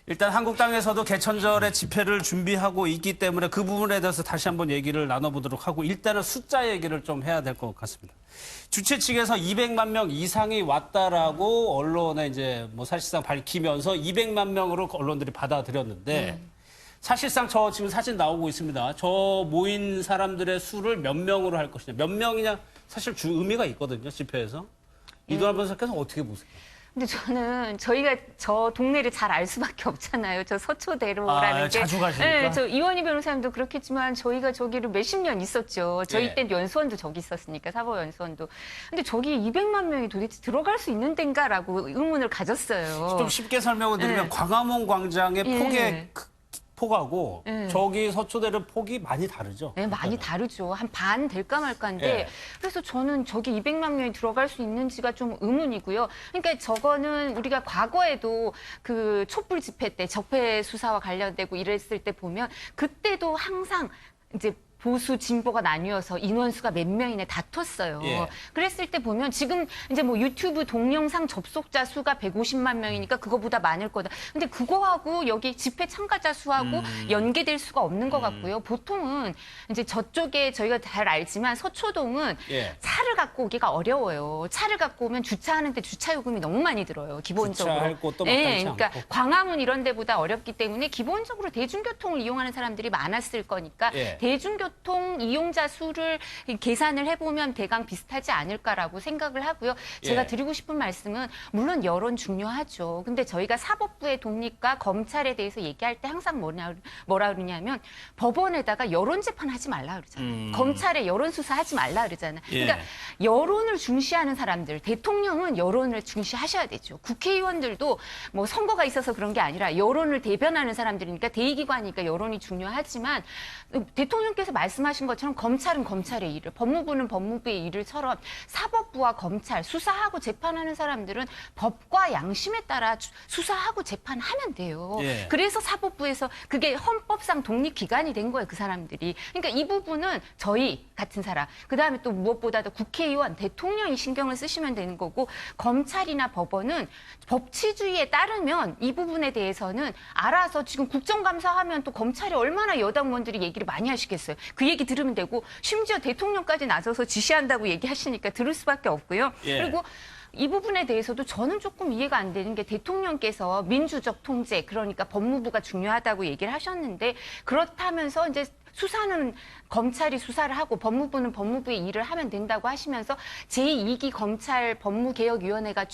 일단 한국당에서도 개천절에 집회를 준비하고 있기 때문에 그 부분에 대해서 다시 한번 얘기를 나눠보도록 하고 일단은 숫자 얘기를 좀 해야 될 것 같습니다. 주최 측에서 200만 명 이상이 왔다라고 언론에 이제 뭐 사실상 밝히면서 200만 명으로 언론들이 받아들였는데 사실상 저 지금 사진 나오고 있습니다. 저 모인 사람들의 수를 몇 명으로 할 것이냐, 몇 명이냐 사실 주 의미가 있거든요, 집회에서. 이동환 변호사께서 어떻게 보세요? 근데 저는 저희가 저 동네를 잘 알 수밖에 없잖아요. 저 서초대로라는 게. 자주 가시니까? 네, 저 이원희 변호사님도 그렇겠지만 저희가 저기를 몇십 년 있었죠. 저희 예. 땐 연수원도 저기 있었으니까, 사법연수원도. 근데 저기 200만 명이 도대체 들어갈 수 있는 데인가라고 의문을 가졌어요. 좀 쉽게 설명을 드리면 네. 광화문 광장의 예. 폭의 폭하고 예. 저기 서초대로 폭이 많이 다르죠. 네, 많이 다르죠. 한 반 될까 말까인데 예. 그래서 저는 저기 200만 명이 들어갈 수 있는지가 좀 의문이고요. 그러니까 저거는 우리가 과거에도 그 촛불 집회 때 적폐 수사와 관련되고 이랬을 때 보면 그때도 항상 이제 보수 진보가 나뉘어서 인원수가 몇 명이나 다퉜어요. 예. 그랬을 때 보면 지금 이제 뭐 유튜브 동영상 접속자 수가 150만 명이니까 그거보다 많을 거다. 근데 그거하고 여기 집회 참가자 수하고 연계될 수가 없는 것 같고요. 보통은 이제 저쪽에 저희가 잘 알지만 서초동은 예. 차를 갖고 오기가 어려워요. 차를 갖고 오면 주차하는데 주차 요금이 너무 많이 들어요. 기본적으로. 주차할 곳도 마땅치 그러니까 않고. 광화문 이런 데보다 어렵기 때문에 기본적으로 대중교통을 이용하는 사람들이 많았을 거니까 예. 대중교통 이용자 수를 계산을 해보면 대강 비슷하지 않을까라고 생각을 하고요. 제가 예. 드리고 싶은 말씀은 물론 여론 중요하죠. 근데 저희가 사법부의 독립과 검찰에 대해서 얘기할 때 항상 뭐라 그러냐면 법원에다가 여론 재판하지 말라 그러잖아요. 검찰에 여론 수사하지 말라 그러잖아요. 예. 그러니까 여론을 중시하는 사람들, 대통령은 여론을 중시하셔야 되죠. 국회의원들도 뭐 선거가 있어서 그런 게 아니라 여론을 대변하는 사람들이니까 대의기관이니까 여론이 중요하지만 대통령께서 말씀하신 것처럼 검찰은 검찰의 일을, 법무부는 법무부의 일을처럼 사법부와 검찰, 수사하고 재판하는 사람들은 법과 양심에 따라 수사하고 재판하면 돼요. 예. 그래서 사법부에서 그게 헌법상 독립기관이 된 거예요, 그 사람들이. 그러니까 이 부분은 저희 같은 사람, 그다음에 또 무엇보다도 국회의원, 대통령이 신경을 쓰시면 되는 거고 검찰이나 법원은 법치주의에 따르면 이 부분에 대해서는 알아서 지금 국정감사하면 또 검찰이 얼마나 여당원들이 얘기를 많이 하시겠어요. 그 얘기 들으면 되고 심지어 대통령까지 나서서 지시한다고 얘기하시니까 들을 수밖에 없고요. 예. 그리고 이 부분에 대해서도 저는 조금 이해가 안 되는 게 대통령께서 민주적 통제, 그러니까 법무부가 중요하다고 얘기를 하셨는데 그렇다면서 이제 수사는 검찰이 수사를 하고 법무부는 법무부의 일을 하면 된다고 하시면서 제2기 검찰 법무개혁위원회가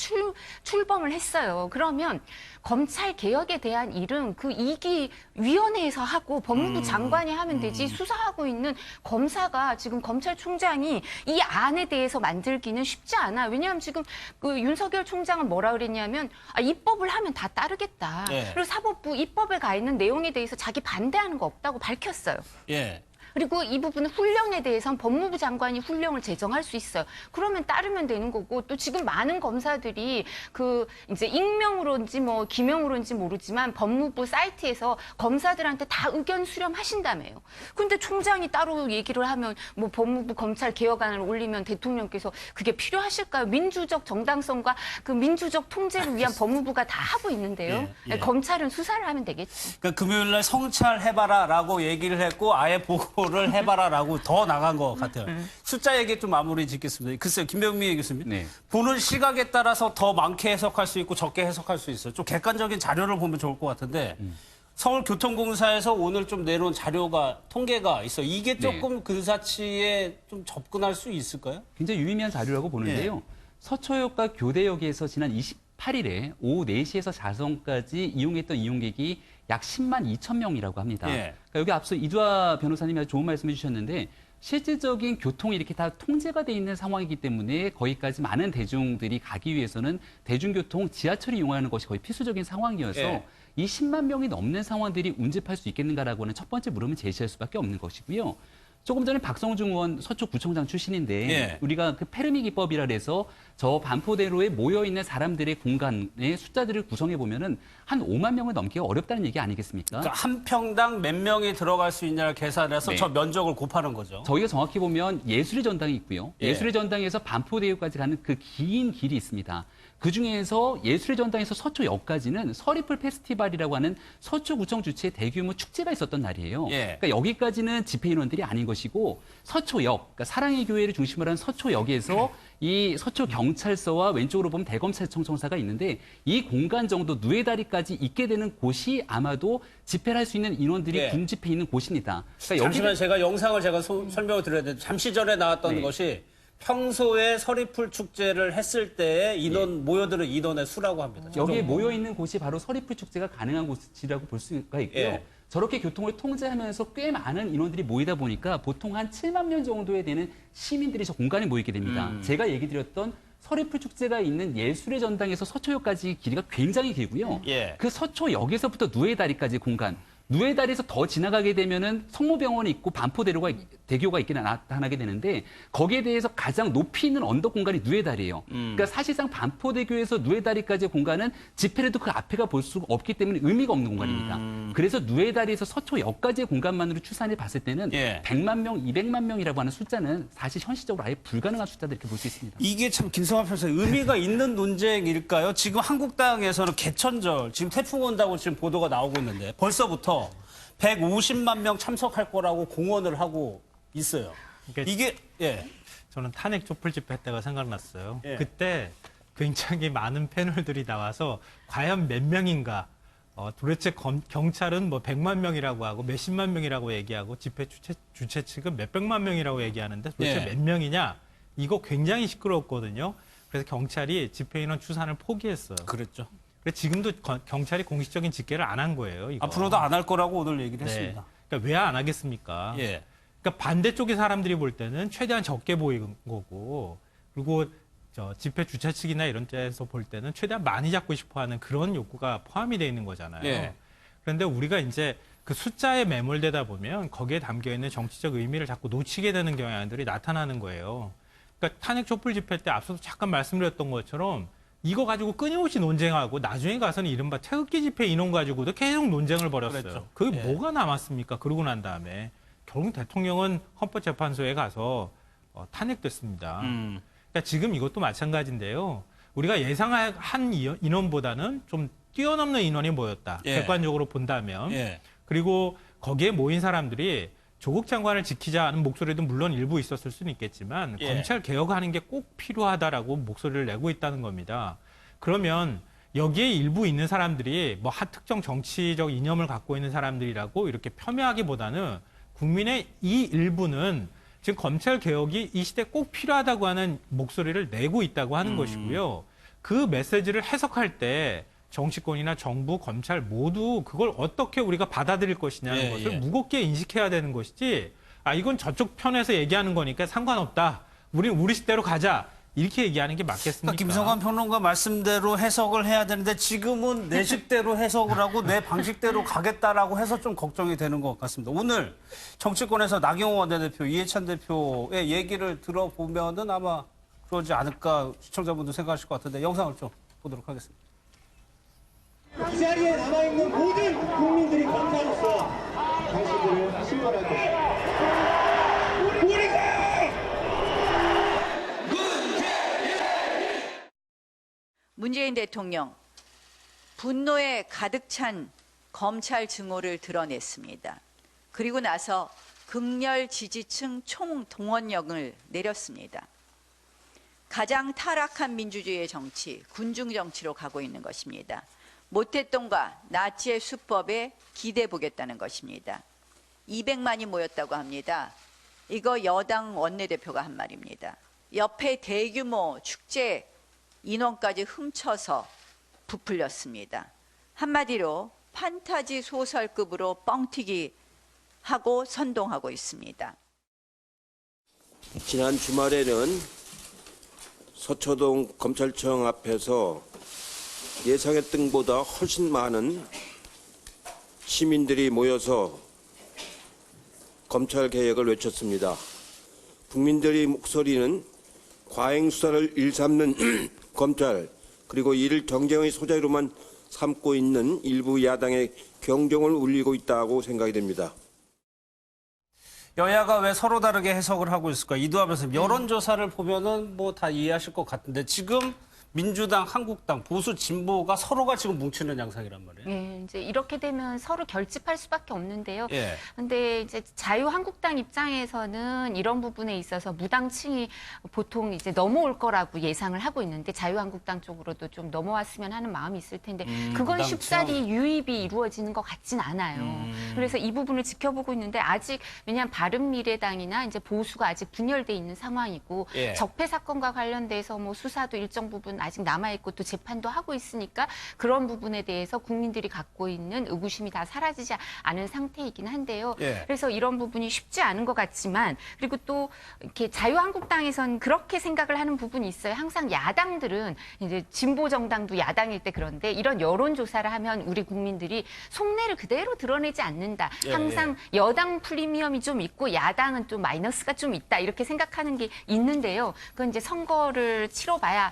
출범을 했어요. 그러면 검찰 개혁에 대한 일은 그 2기 위원회에서 하고 법무부 장관이 하면 되지 수사하고 있는 검사가 지금 검찰총장이 이 안에 대해서 만들기는 쉽지 않아. 왜냐하면 지금 그 윤석열 총장은 뭐라 그랬냐면 입법을 하면 다 따르겠다. 네. 그리고 사법부 입법에 가 있는 내용에 대해서 자기 반대하는 거 없다고 밝혔어요. 예. 그리고 이 부분은 훈령에 대해서는 법무부 장관이 훈령을 제정할 수 있어요. 그러면 따르면 되는 거고 또 지금 많은 검사들이 그 이제 익명으로인지 뭐 기명으로인지 모르지만 법무부 사이트에서 검사들한테 다 의견 수렴하신다며요. 근데 총장이 따로 얘기를 하면 뭐 법무부 검찰 개혁안을 올리면 대통령께서 그게 필요하실까요? 민주적 정당성과 그 민주적 통제를 위한 법무부가 다 하고 있는데요. 예, 예. 검찰은 수사를 하면 되겠죠. 그러니까 금요일 날 성찰해봐라라고 얘기를 했고 아예 보고를 해봐라라고 더 나간 것 같아요. 숫자 얘기 좀 마무리 짓겠습니다. 글쎄요, 김병미 교수님. 네. 보는 시각에 따라서 더 많게 해석할 수 있고 적게 해석할 수 있어요. 좀 객관적인 자료를 보면 좋을 것 같은데 서울교통공사에서 오늘 좀 내놓은 자료가 통계가 있어요. 이게 조금 근사치에 좀 접근할 수 있을까요? 굉장히 유의미한 자료라고 보는데요. 서초역과 교대역에서 지난 28일에 오후 4시에서 4성까지 이용했던 이용객이 약 10만 2천 명이라고 합니다. 예. 그러니까 여기 앞서 이두아 변호사님이 아주 좋은 말씀해 주셨는데 실질적인 교통이 이렇게 다 통제가 돼 있는 상황이기 때문에 거기까지 많은 대중들이 가기 위해서는 대중교통, 지하철을 이용하는 것이 거의 필수적인 상황이어서 예. 이 10만 명이 넘는 상황들이 운집할 수 있겠는가라고 하는 첫 번째 물음을 제시할 수밖에 없는 것이고요. 조금 전에 박성중 의원 서초구청장 출신인데 예. 우리가 그 페르미 기법이라 해서 저 반포대로에 모여 있는 사람들의 공간의 숫자들을 구성해 보면은 한 5만 명을 넘기가 어렵다는 얘기 아니겠습니까? 그러니까 한 평당 몇 명이 들어갈 수 있냐를 계산해서 네. 저 면적을 곱하는 거죠. 저희가 정확히 보면 예술의 전당이 있고요. 예. 예술의 전당에서 반포대교까지 가는 그 긴 길이 있습니다. 그 중에서 예술의 전당에서 서초역까지는 서리풀 페스티벌이라고 하는 서초구청 주최의 대규모 축제가 있었던 날이에요. 예. 그러니까 여기까지는 집회 인원들이 아닌 것이고 서초역, 그러니까 사랑의 교회를 중심으로 한 서초역에서 이 서초 경찰서와 왼쪽으로 보면 대검찰청청사가 있는데 이 공간 정도 누에다리까지 있게 되는 곳이 아마도 집회를 할 수 있는 인원들이 예. 군집해 있는 곳입니다. 그러니까 잠시만 제가 영상을 설명을 드려야 되는데 잠시 전에 나왔던 네. 것이 평소에 서리풀 축제를 했을 때의 인원 모여드는 인원의 수라고 합니다. 여기에 모여 있는 곳이 바로 서리풀 축제가 가능한 곳이라고 볼 수가 있고요. 예. 저렇게 교통을 통제하면서 꽤 많은 인원들이 모이다 보니까 보통 한 7만 명 정도에 되는 시민들이 저 공간에 모이게 됩니다. 제가 얘기 드렸던 서리풀 축제가 있는 예술의 전당에서 서초역까지 길이가 굉장히 길고요. 예. 그 서초역에서부터 누에다리까지 공간. 누에다리에서 더 지나가게 되면은 성모병원이 있고 반포대교가 있게 나타나게 되는데 거기에 대해서 가장 높이 있는 언덕 공간이 누에다리예요. 그러니까 사실상 반포대교에서 누에다리까지의 공간은 집회를 해도 그 앞에가 볼 수가 없기 때문에 의미가 없는 공간입니다. 그래서 누에다리에서 서초역까지의 공간만으로 추산해 봤을 때는 예. 100만 명, 200만 명이라고 하는 숫자는 사실 현실적으로 아예 불가능한 숫자다 이렇게 볼 수 있습니다. 이게 참 김성환 변호사님 의미가 있는 논쟁일까요? 지금 한국당에서는 개천절 지금 태풍 온다고 지금 보도가 나오고 있는데 벌써부터 150만 명 참석할 거라고 공언을 하고 있어요. 그러니까 이게 예. 저는 탄핵 촛불 집회 때가 생각났어요. 예. 그때 굉장히 많은 패널들이 나와서 과연 몇 명인가, 도대체 경찰은 뭐 100만 명이라고 하고 몇십만 명이라고 얘기하고 집회 주최 측은 몇백만 명이라고 얘기하는데 도대체 예. 몇 명이냐? 이거 굉장히 시끄러웠거든요. 그래서 경찰이 집회 인원 추산을 포기했어요. 그랬죠. 그래서 지금도 경찰이 공식적인 집계를 안 한 거예요. 이거. 앞으로도 안 할 거라고 오늘 얘기를 네. 했습니다. 그러니까 왜 안 하겠습니까? 예. 그러니까 반대쪽의 사람들이 볼 때는 최대한 적게 보이는 거고, 그리고 저 집회 주최 측이나 이런 데서 볼 때는 최대한 많이 잡고 싶어하는 그런 욕구가 포함이 돼 있는 거잖아요. 예. 그런데 우리가 이제 그 숫자에 매몰되다 보면 거기에 담겨 있는 정치적 의미를 자꾸 놓치게 되는 경향들이 나타나는 거예요. 그러니까 탄핵 촛불 집회 때 앞서도 잠깐 말씀드렸던 것처럼 이거 가지고 끊임없이 논쟁하고 나중에 가서는 이른바 태극기 집회 인원 가지고도 계속 논쟁을 벌였어요. 그랬죠. 그게 예. 뭐가 남았습니까? 그러고 난 다음에 결국 대통령은 헌법재판소에 가서 탄핵됐습니다. 그러니까 지금 이것도 마찬가지인데요. 우리가 예상한 인원보다는 좀 뛰어넘는 인원이 모였다. 예. 객관적으로 본다면. 예. 그리고 거기에 모인 사람들이 조국 장관을 지키자는 목소리도 물론 일부 있었을 수는 있겠지만 예. 검찰 개혁하는 게 꼭 필요하다라고 목소리를 내고 있다는 겁니다. 그러면 여기에 일부 있는 사람들이 뭐 특정 정치적 이념을 갖고 있는 사람들이라고 이렇게 폄훼하기보다는 국민의 이 일부는 지금 검찰 개혁이 이 시대에 꼭 필요하다고 하는 목소리를 내고 있다고 하는 것이고요. 그 메시지를 해석할 때 정치권이나 정부, 검찰 모두 그걸 어떻게 우리가 받아들일 것이냐는 예, 것을 예. 무겁게 인식해야 되는 것이지, 이건 저쪽 편에서 얘기하는 거니까 상관없다. 우리 식대로 가자. 이렇게 얘기하는 게 맞겠습니까? 그러니까 김성환 평론가 말씀대로 해석을 해야 되는데 지금은 내 식대로 해석을 하고 내 방식대로 가겠다라고 해서 좀 걱정이 되는 것 같습니다. 오늘 정치권에서 나경원 원내대표, 이해찬 대표의 얘기를 들어보면은 아마 그러지 않을까 시청자분들 생각하실 것 같은데 영상을 좀 보도록 하겠습니다. 이 자리에 남아있는 모든 국민들이 감사로서 당신들을 신원할 것입니다. 우리가 문재인 대통령 분노에 가득 찬 검찰 증오를 드러냈습니다. 그리고 나서 극렬 지지층 총동원령을 내렸습니다. 가장 타락한 민주주의의 정치, 군중 정치로 가고 있는 것입니다. 모태똥과 나치의 수법에 기대해 보겠다는 것입니다. 200만이 모였다고 합니다. 이거 여당 원내대표가 한 말입니다. 옆에 대규모 축제 인원까지 훔쳐서 부풀렸습니다. 한마디로 판타지 소설급으로 뻥튀기 하고 선동하고 있습니다. 지난 주말에는 서초동 검찰청 앞에서 예상했던 것보다 훨씬 많은 시민들이 모여서 검찰 개혁을 외쳤습니다. 국민들의 목소리는 과잉 수사를 일삼는 검찰, 그리고 이를 경쟁의 소재로만 삼고 있는 일부 야당의 경종을 울리고 있다고 생각이 됩니다. 여야가 왜 서로 다르게 해석을 하고 있을까? 이두하 변호사님, 여론조사를 보면은 뭐 다 이해하실 것 같은데 지금 민주당, 한국당, 보수, 진보가 서로가 지금 뭉치는 양상이란 말이에요. 예, 이제 이렇게 되면 서로 결집할 수밖에 없는데요. 예. 근데 이제 자유한국당 입장에서는 이런 부분에 있어서 무당층이 보통 이제 넘어올 거라고 예상을 하고 있는데 자유한국당 쪽으로도 좀 넘어왔으면 하는 마음이 있을 텐데 그건 무당층. 쉽사리 유입이 이루어지는 것 같진 않아요. 그래서 이 부분을 지켜보고 있는데 아직 왜냐하면 바른미래당이나 이제 보수가 아직 분열돼 있는 상황이고 예. 적폐 사건과 관련돼서 뭐 수사도 일정 부분 아직 남아있고 또 재판도 하고 있으니까 그런 부분에 대해서 국민들이 갖고 있는 의구심이 다 사라지지 않은 상태이긴 한데요. 예. 그래서 이런 부분이 쉽지 않은 것 같지만 그리고 또 이렇게 자유한국당에선 그렇게 생각을 하는 부분이 있어요. 항상 야당들은 이제 진보 정당도 야당일 때 그런데 이런 여론조사를 하면 우리 국민들이 속내를 그대로 드러내지 않는다. 예, 항상 여당 프리미엄이 좀 있고 야당은 또 마이너스가 좀 있다. 이렇게 생각하는 게 있는데요. 그건 이제 선거를 치러봐야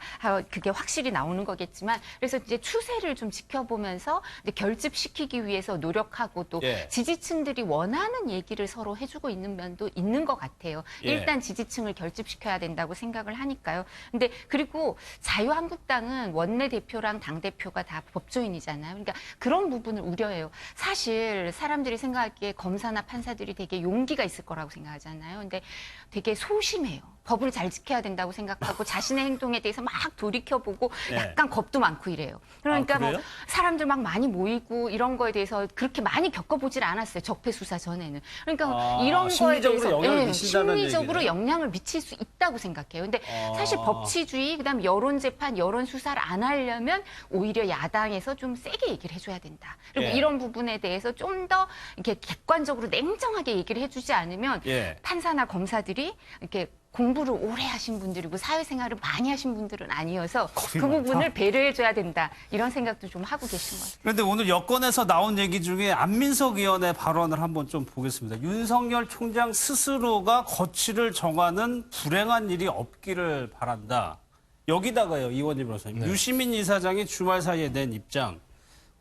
그게 확실히 나오는 거겠지만 그래서 이제 추세를 좀 지켜보면서 이제 결집시키기 위해서 노력하고 또 예. 지지층들이 원하는 얘기를 서로 해주고 있는 면도 있는 것 같아요. 예. 일단 지지층을 결집시켜야 된다고 생각을 하니까요. 근데 그리고 자유한국당은 원내대표랑 당대표가 다 법조인이잖아요. 그러니까 그런 부분을 우려해요. 사실 사람들이 생각하기에 검사나 판사들이 되게 용기가 있을 거라고 생각하잖아요. 근데 되게 소심해요. 법을 잘 지켜야 된다고 생각하고 자신의 행동에 대해서 막 돌이켜보고 네. 약간 겁도 많고 이래요. 그러니까 아, 그래요? 뭐 사람들 막 많이 모이고 이런 거에 대해서 그렇게 많이 겪어보질 않았어요. 적폐 수사 전에는. 그러니까 아, 이런 거에 심리적으로 대해서 영향을 미친다는 심리적으로 얘기네요. 영향을 미칠 수 있다고 생각해요. 근데 사실 법치주의, 그다음 여론 재판, 여론 수사를 안 하려면 오히려 야당에서 좀 세게 얘기를 해줘야 된다. 그리고 예. 이런 부분에 대해서 좀 더 이렇게 객관적으로 냉정하게 얘기를 해주지 않으면 예. 판사나 검사들이 이렇게 공부를 오래 하신 분들이고 사회생활을 많이 하신 분들은 아니어서 그 부분을 배려해줘야 된다. 이런 생각도 좀 하고 계신 것 같아요. 그런데 오늘 여권에서 나온 얘기 중에 안민석 의원의 발언을 한번 좀 보겠습니다. 윤석열 총장 스스로가 거취를 정하는 불행한 일이 없기를 바란다. 여기다가요, 이원희 변호사님. 유시민 이사장이 주말 사이에 낸 입장,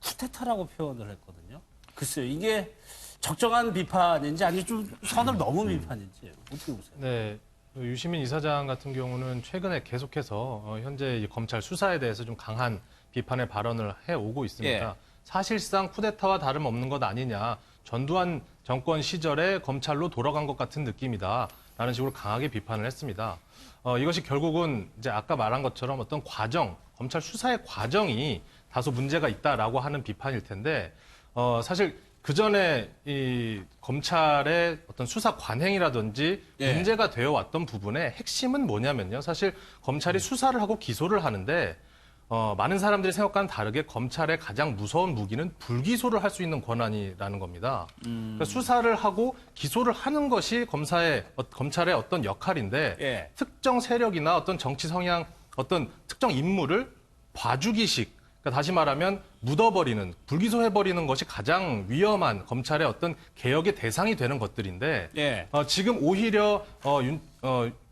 쿠데타라고 표현을 했거든요. 글쎄요, 이게 적정한 비판인지 아니면 좀 선을 넘은 비판인지 어떻게 보세요? 네. 유시민 이사장 같은 경우는 최근에 계속해서 현재 이 검찰 수사에 대해서 좀 강한 비판의 발언을 해오고 있습니다. 예. 사실상 쿠데타와 다름없는 것 아니냐. 전두환 정권 시절에 검찰로 돌아간 것 같은 느낌이다. 라는 식으로 강하게 비판을 했습니다. 이것이 결국은 이제 아까 말한 것처럼 어떤 과정, 검찰 수사의 과정이 다소 문제가 있다라고 하는 비판일 텐데 사실 그 전에 이 검찰의 어떤 수사 관행이라든지 예. 문제가 되어 왔던 부분의 핵심은 뭐냐면요. 사실 검찰이 수사를 하고 기소를 하는데 많은 사람들이 생각과는 다르게 검찰의 가장 무서운 무기는 불기소를 할 수 있는 권한이라는 겁니다. 그러니까 수사를 하고 기소를 하는 것이 검찰의 어떤 역할인데 예. 특정 세력이나 어떤 정치 성향, 어떤 특정 인물을 봐주기식, 그러니까 다시 말하면 묻어버리는, 불기소해버리는 것이 가장 위험한 검찰의 어떤 개혁의 대상이 되는 것들인데 예. 지금 오히려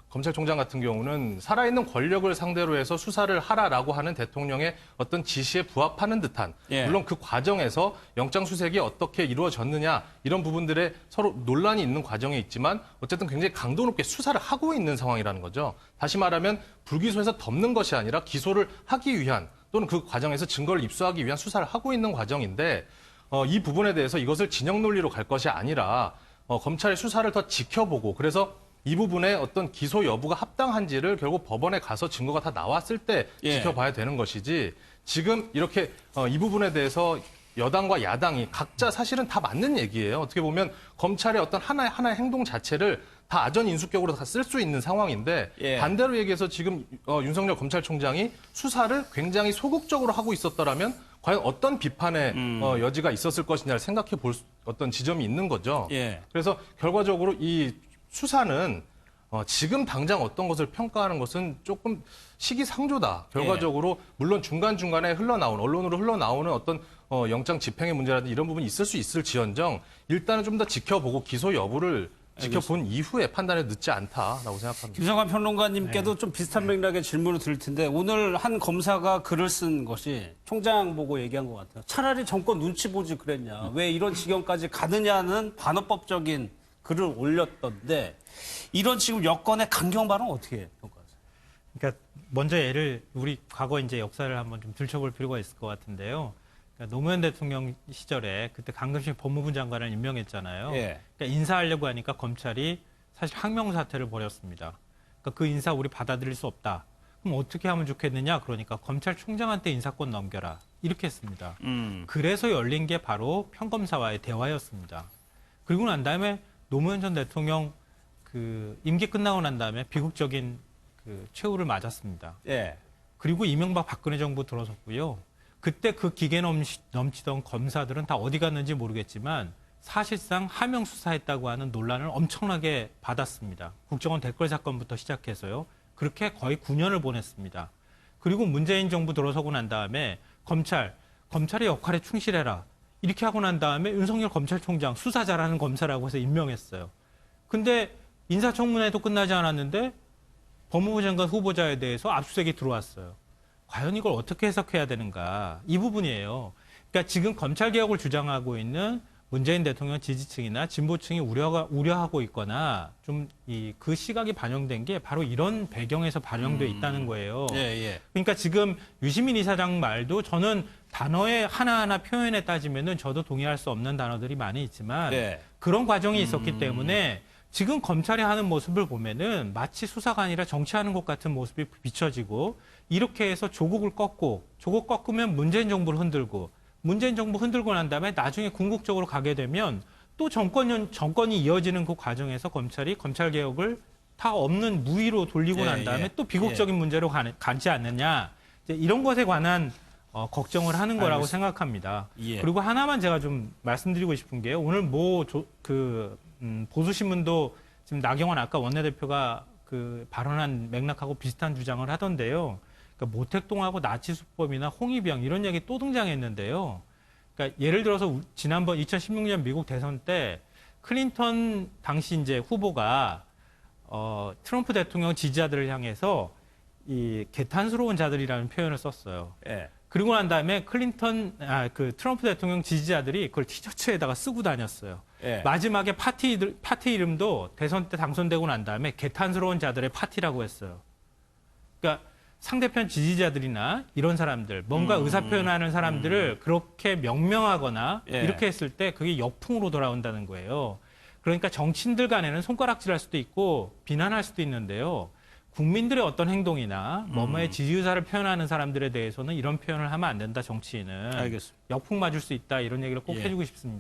검찰총장 같은 경우는 살아있는 권력을 상대로 해서 수사를 하라라고 하는 대통령의 어떤 지시에 부합하는 듯한 예. 물론 그 과정에서 영장수색이 어떻게 이루어졌느냐 이런 부분들에 서로 논란이 있는 과정에 있지만 어쨌든 굉장히 강도 높게 수사를 하고 있는 상황이라는 거죠. 다시 말하면 불기소해서 덮는 것이 아니라 기소를 하기 위한 또는 그 과정에서 증거를 입수하기 위한 수사를 하고 있는 과정인데 이 부분에 대해서 이것을 진영 논리로 갈 것이 아니라 검찰의 수사를 더 지켜보고 그래서 이 부분에 어떤 기소 여부가 합당한지를 결국 법원에 가서 증거가 다 나왔을 때 예. 지켜봐야 되는 것이지 지금 이렇게 이 부분에 대해서 여당과 야당이 각자 사실은 다 맞는 얘기예요. 어떻게 보면 검찰의 어떤 하나의 행동 자체를 다 아전인수격으로 다 쓸 수 있는 상황인데 예. 반대로 얘기해서 지금 윤석열 검찰총장이 수사를 굉장히 소극적으로 하고 있었더라면 과연 어떤 비판의 여지가 있었을 것이냐를 생각해 볼 어떤 지점이 있는 거죠. 예. 그래서 결과적으로 이 수사는 지금 당장 어떤 것을 평가하는 것은 조금 시기상조다. 결과적으로 물론 중간중간에 흘러나오는 언론으로 흘러나오는 어떤 영장 집행의 문제라든지 이런 부분이 있을 수 있을지언정 일단은 좀 더 지켜보고 기소 여부를 지켜본 이후에 판단에 늦지 않다라고 생각합니다. 김성환 평론가님께도 네. 좀 비슷한 맥락의 질문을 드릴 텐데 오늘 한 검사가 글을 쓴 것이 총장 보고 얘기한 것 같아요. 차라리 정권 눈치 보지 그랬냐. 왜 이런 지경까지 가느냐는 반어법적인 글을 올렸던데 이런 지금 여권의 강경 발언 어떻게 평가하세요? 그러니까 먼저 우리 과거 이제 역사를 한번 좀 들춰볼 필요가 있을 것 같은데요. 그러니까 노무현 대통령 시절에 그때 강금식 법무부 장관을 임명했잖아요. 예. 그러니까 인사하려고 하니까 검찰이 사실 항명 사태를 벌였습니다. 그러니까 그 인사 우리 받아들일 수 없다. 그럼 어떻게 하면 좋겠느냐? 그러니까 검찰총장한테 인사권 넘겨라. 이렇게 했습니다. 그래서 열린 게 바로 평검사와의 대화였습니다. 그리고 난 다음에 노무현 전 대통령 그 임기 끝나고 난 다음에 비극적인 그 최후를 맞았습니다. 예. 그리고 이명박 박근혜 정부 들어섰고요. 그때 그 기계 넘치던 검사들은 다 어디 갔는지 모르겠지만 사실상 하명 수사했다고 하는 논란을 엄청나게 받았습니다. 국정원 댓글 사건부터 시작해서요. 그렇게 거의 9년을 보냈습니다. 그리고 문재인 정부 들어서고 난 다음에 검찰의 역할에 충실해라. 이렇게 하고 난 다음에 윤석열 검찰총장 수사 잘하는 검사라고 해서 임명했어요. 근데 인사청문회도 끝나지 않았는데 법무부 장관 후보자에 대해서 압수수색이 들어왔어요. 과연 이걸 어떻게 해석해야 되는가? 이 부분이에요. 그러니까 지금 검찰개혁을 주장하고 있는 문재인 대통령 지지층이나 진보층이 우려하고 있거나 좀 그 시각이 반영된 게 바로 이런 배경에서 반영돼 있다는 거예요. 예, 예. 그러니까 지금 유시민 이사장 말도 저는 단어의 하나하나 표현에 따지면은 저도 동의할 수 없는 단어들이 많이 있지만 네. 그런 과정이 있었기 때문에 지금 검찰이 하는 모습을 보면은 마치 수사가 아니라 정치하는 것 같은 모습이 비춰지고 이렇게 해서 조국 꺾으면 문재인 정부를 흔들고 문재인 정부 흔들고 난 다음에 나중에 궁극적으로 가게 되면 또 정권이 이어지는 그 과정에서 검찰이 검찰개혁을 다 없는 무위로 돌리고 예, 난 다음에 예. 또 비극적인 문제로 가지 않느냐. 이제 이런 것에 관한 걱정을 하는 거라고 알겠습니다. 생각합니다. 예. 그리고 하나만 제가 좀 말씀드리고 싶은 게요. 오늘 보수신문도 지금 나경원 아까 원내대표가 그 발언한 맥락하고 비슷한 주장을 하던데요. 그러니까 모택동하고 나치 수법이나 홍위병 이런 얘기 또 등장했는데요. 그러니까 예를 들어서 지난번 2016년 미국 대선 때 클린턴 당시 이제 후보가 트럼프 대통령 지지자들을 향해서 이 개탄스러운 자들이라는 표현을 썼어요. 예. 그리고 난 다음에 트럼프 대통령 지지자들이 그걸 티셔츠에다가 쓰고 다녔어요. 예. 마지막에 파티 이름도 대선 때 당선되고 난 다음에 개탄스러운 자들의 파티라고 했어요. 그러니까 상대편 지지자들이나 이런 사람들, 뭔가 의사표현하는 사람들을 그렇게 명명하거나 예. 이렇게 했을 때 그게 역풍으로 돌아온다는 거예요. 그러니까 정치인들 간에는 손가락질할 수도 있고 비난할 수도 있는데요. 국민들의 어떤 행동이나 뭐뭐의 지지의사를 표현하는 사람들에 대해서는 이런 표현을 하면 안 된다, 정치인은. 알겠습니다. 역풍 맞을 수 있다, 이런 얘기를 꼭 예. 해주고 싶습니다.